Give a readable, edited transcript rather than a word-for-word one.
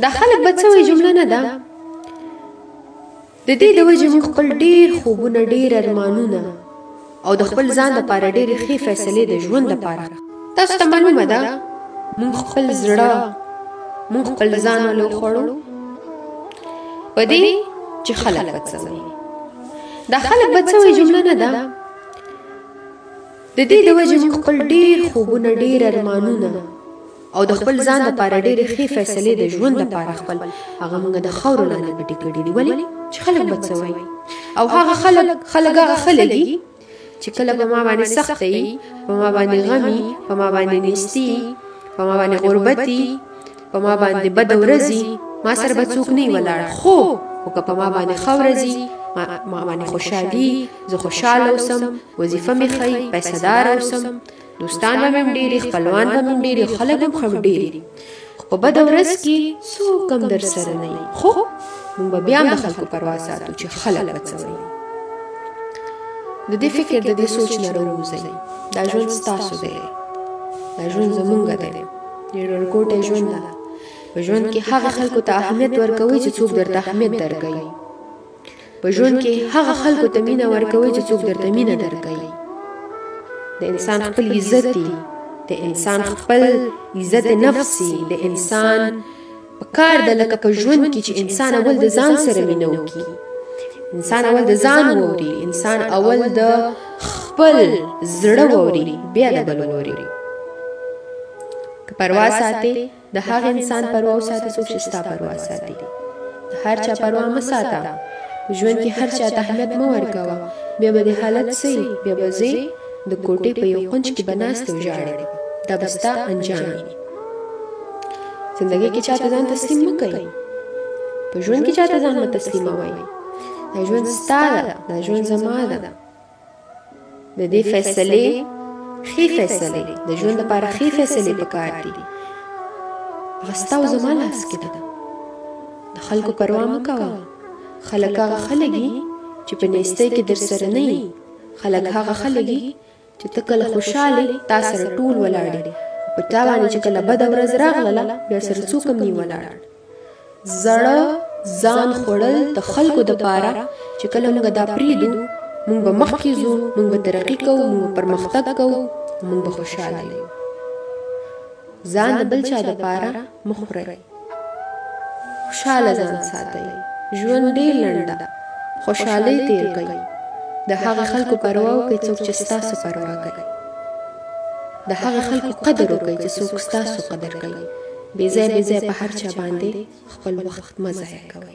دا خلک به څه وایي جمله نه ده. د دې د وجې موږ خپل ډېر خوبونه، ډېر ارمانونه او د خپل ځان دپاره ډېرې ښې فیصلې د ژوند دپاره تاسو ته معلومه ده موږ خپل زړه، موږ خپل ځان ولو خوړو په دې چې خلک به څه وایي. دا خلک به څه وایي جمله نه ده. د دې د وجې موږ خپل ډېر خوبونه، ډېر ارمانونه او د خپل ځان دپاره ډېرې ښې فیصلې د ژوند دپاره خپل هغه موږ د خاورو لاندې پټې کړي دي. ولې؟ چې خلک به څه وایي. او هغه خلک هغه خلک دي چې کله په ما باندې سخته وي، په ما باندې غم وي، په ما باندې نیستي، په ما باندې غربت وي، په ما باندې بده ورځ وي، ما سره به څوک نه وي ولاړ. خو که په ما باندې ښه ورځ وي، ما باندې خوشحالي، زه خوشحاله اوسم، وظیفه مې ښه وي، پیسه دار اوسم، دوستان به مې ډېرې، خپلوان به مې ډېرې، خلک به مې ډېرې. خو په بده ورځ کې څوک هم در سره نه وي. خو موږ به بیا هم د خلکو پروا ساتو چې خلک به څه وایي. د دې فکر، د دې سوچ نه راووځئ. دا ژوند ستاسو دی، دا ژوند زمونږ دی، ډېر ورکوټی ژوند ده. په ژوند کې هغه خلکو ته اهمیت ورکوئ چې څوک درته اهمیت درکوي. په ژوند کې هغه خلکو ته مینه ورکوئ چې څوک درته مینه درکوي. د انسان خپل عزت دی، د انسان خپل عزت نفسي، د انسان په کار ده لکه په ژوند کې چې انسان اول د ځان سره مینه وکړي، انسان اول د ځان ووري، انسان اول د خپل زړه ووري، بیا د بل ووري. که پروا ساتې د هغه انسان پروا وساته څوک چې ستا پروا ساتي. د هر چا پروا مه ساته. ژوند کې هر چا ته اهمیت مه ورکوه. بیا به د حالت څه وي، بیا به ځې د کوټې په یو کونج کې به ناست او ژاړې. دا به ستا انجام وي. زندګۍ کې چاته ځان تسلیم مه کوئ. په ژوند کې چاته ځان مه تسلیموئ. دا ژوند ستا ده، دا ژوند زما ده. د دې فیصلې، ښې فیصلې، د ژوند لپاره ښې فیصلې پکار دي. هغه ستا او زما لاس کې ده. د خلکو پروا مه کوه. خلک هغه خلک دي چې په نیستۍ کې در سره نه وي. خلک هغه خلک دي چې ته کله خوشحاله تا سره ټول ولاړ دي، په تا باندې چې کله بده ورځ راغله بیا سره څوک هم نه ولاړ. زړه ځان خوړل د خلکو دپاره چې کله موږ دا پرېږدو، موږ به مخکې ځو، موږ به ترقي کوو، موږ به پرمختګ کوو، موږ به خوشحاله یو. ځان د بل چا دپاره مه خورئ. خوشحاله ځان ساتئ. ژوند ډېر لنډ ده. خوشحالۍ تېر کړئ. د هغه خلکو پروا وکړئ څوک چې ستاسو پروا کوي. د هغه خلکو قدر وکړئ چې څوک ستاسو قدر کوي. بې ځای په هر چا باندې خپل وخت مه ضایع کوئ.